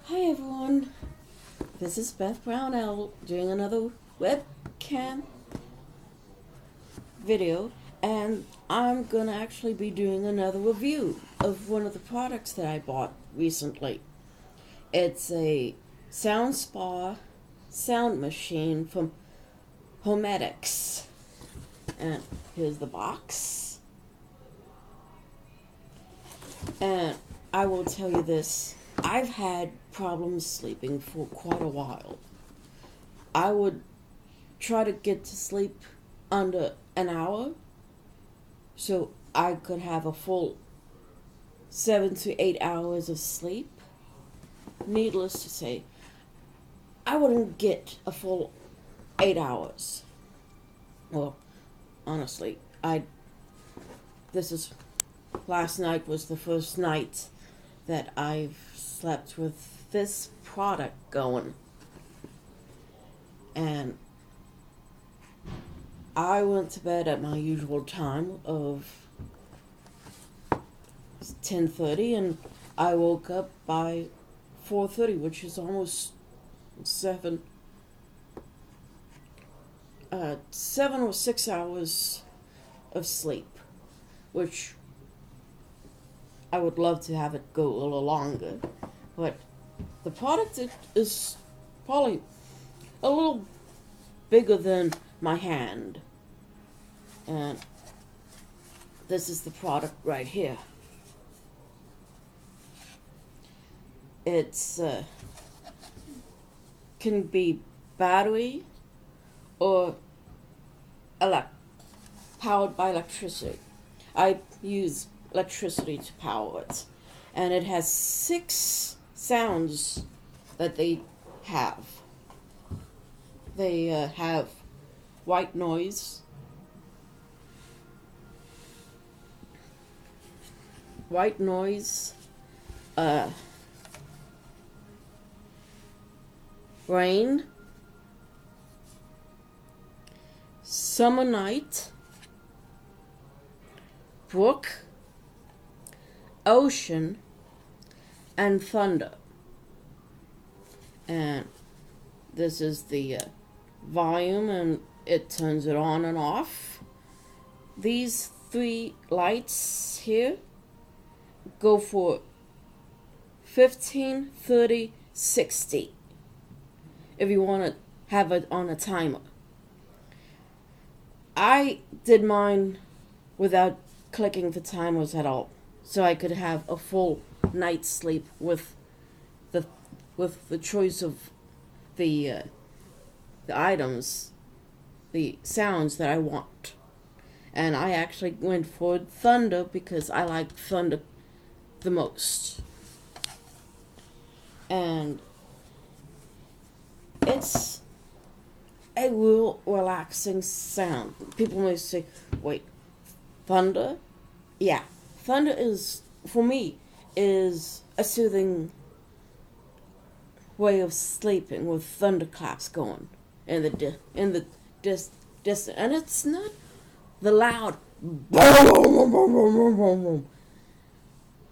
Hi everyone, this is Beth Brownell doing another webcam video, and I'm gonna actually be doing another review of one of the products that I bought recently. It's a sound spa sound machine from Homedics, and here's the box. And I will tell you this. I've had problems sleeping for quite a while. I would try to get to sleep under an hour so I could have a full 7 to 8 hours of sleep. Needless to say, I wouldn't get a full 8 hours. Well, honestly, last night was the first night that I've slept with this product going. And I went to bed at my usual time of 10:30, and I woke up by 4:30, which is almost 7 or 6 hours of sleep, which I would love to have it go a little longer, but the product is probably a little bigger than my hand. And this is the product right here. It's can be battery or powered by electricity. I use electricity to power it, and it has 6 sounds that they have. They have white noise, rain, summer night, brook, ocean, and thunder. And this is the volume, and it turns it on and off. These 3 lights here go for 15, 30, 60 if you want to have it on a timer. I did mine without clicking the timers at all, so I could have a full night's sleep with the choice of the items, the sounds that I want. And I actually went for thunder because I like thunder the most. And it's a real relaxing sound. People may say, wait, thunder? Yeah, thunder is, for me, is a soothing way of sleeping with thunderclaps going in the distance, and it's not the loud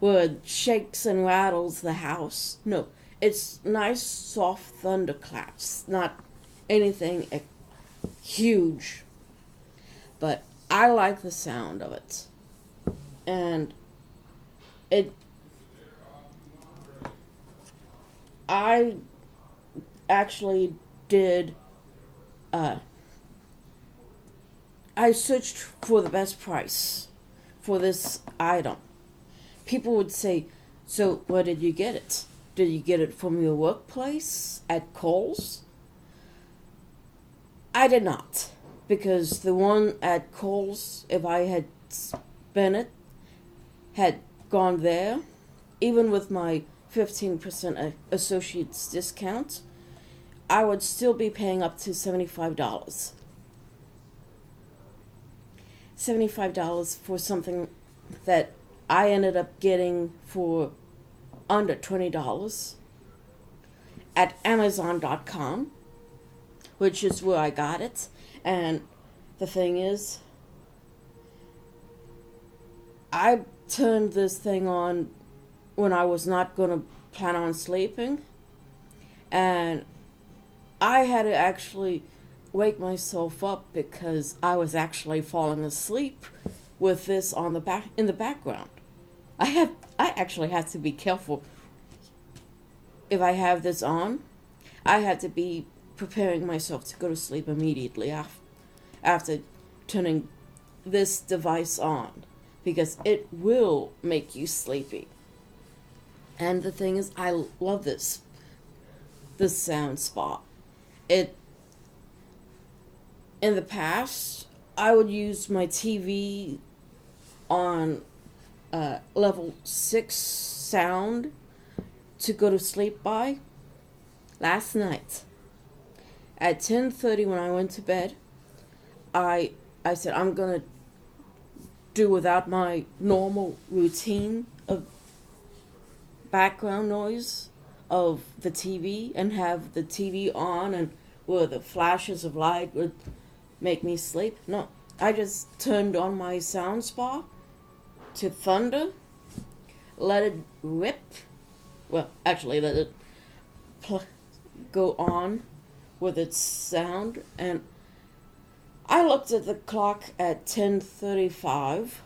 where it shakes and rattles the house. No, it's nice soft thunderclaps, not anything huge, but I like the sound of it. And I actually did, I searched for the best price for this item. People would say, so where did you get it? Did you get it from your workplace at Kohl's? I did not, because the one at Kohl's, if I had spent it, had gone there, even with my 15% associate's discount, I would still be paying up to $75. $75 for something that I ended up getting for under $20 at Amazon.com, which is where I got it. And the thing is, I turned this thing on when I was not going to plan on sleeping, And I had to actually wake myself up because I was actually falling asleep with this on the back in the background. I actually had to be careful. If I have this on, I had to be preparing myself to go to sleep immediately after turning this device on, because it will make you sleepy. And the thing is, I love this sound spa. It In the past, I would use my TV on level 6 sound to go to sleep by. Last night at 10:30 when I went to bed, I said I'm going to do without my normal routine of background noise of the TV and have the TV on and where the flashes of light would make me sleep. No, I just turned on my sound spa to thunder, let it rip. Well, actually, let it go on with its sound. And I looked at the clock at 10:35.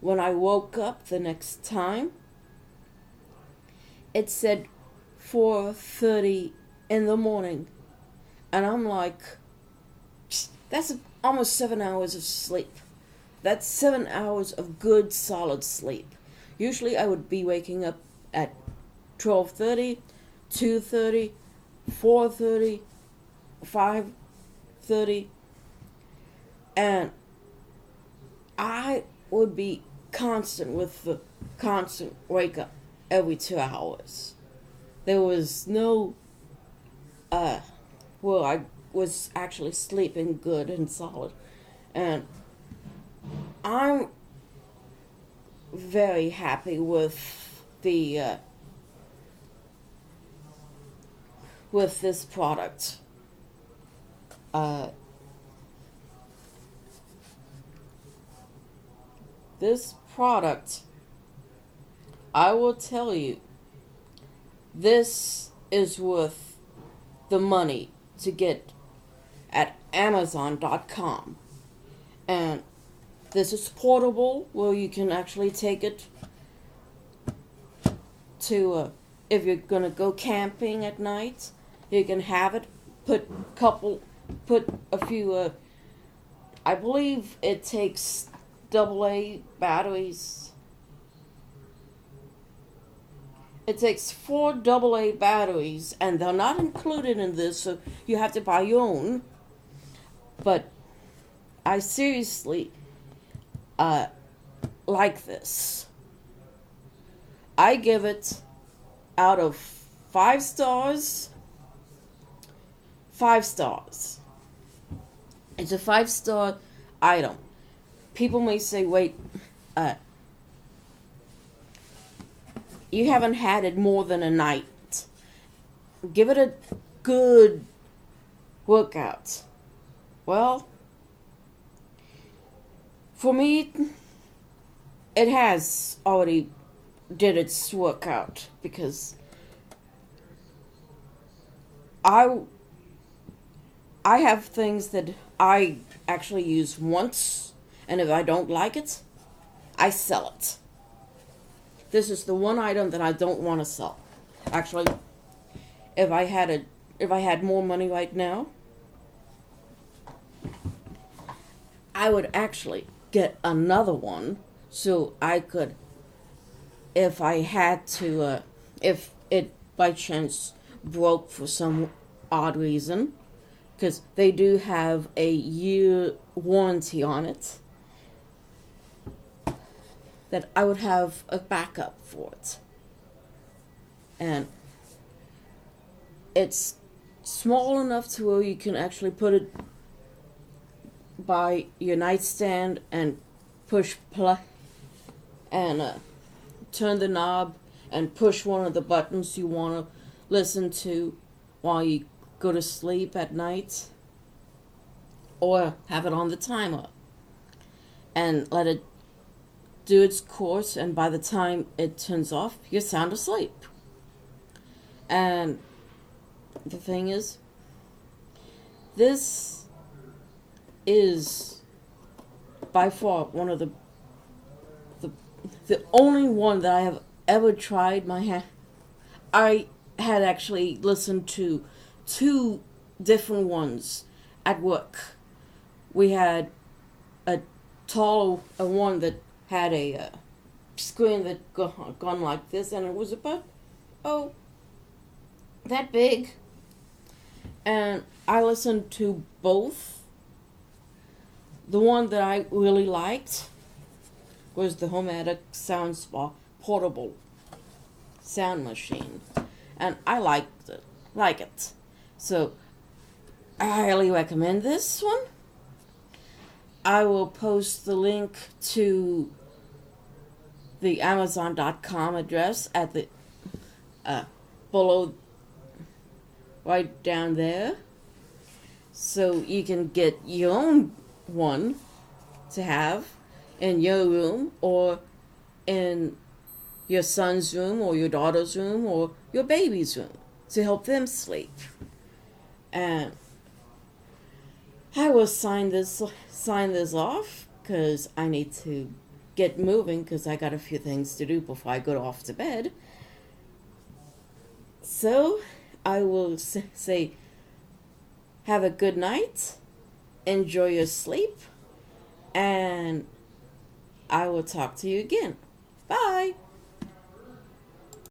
When I woke up the next time, it said 4:30 in the morning. And I'm like, that's almost 7 hours of sleep. That's 7 hours of good, solid sleep. Usually I would be waking up at 12:30, 2:30, 4:30, 5:30, and I would be constant with the constant wake up every 2 hours. There was no, well, I was actually sleeping good and solid. And I'm very happy with this product. This product, I will tell you, this is worth the money to get at Amazon.com. And this is portable, where you can actually take it to, if you're going to go camping at night, you can have it, put a few, I believe it takes AA batteries. It takes 4 AA batteries, and they're not included in this, so you have to buy your own. But I seriously like this. I give it out of 5 stars. 5 stars. It's a 5-star item. People may say, wait, you haven't had it more than a night. Give it a good workout. Well, for me, it has already did its workout, because I have things that I actually use once, and if I don't like it, I sell it. This is the one item that I don't want to sell. Actually, if I had more money right now, I would actually get another one, so I could, if I had to, if it by chance broke for some odd reason, because they do have a year warranty on it, that I would have a backup for it. And it's small enough to where you can actually put it by your nightstand and push play and turn the knob and push one of the buttons you want to listen to while you go to sleep at night, or have it on the timer and let it do its course, and by the time it turns off, you're sound asleep. And the thing is, this is by far one of the only one that I have ever tried. I had actually listened to two different ones at work. We had a tall one that had a screen that gone like this, and it was about that big. And I listened to both. The one that I really liked was the Homedics Sound Spa portable sound machine, and I liked it. Like it. So I highly recommend this one. I will post the link to the Amazon.com address at the below, right down there, so you can get your own one to have in your room, or in your son's room, or your daughter's room, or your baby's room, to help them sleep. And I will sign this off because I need to get moving, because I got a few things to do before I go off to bed. So I will say, have a good night, enjoy your sleep, and I will talk to you again. Bye.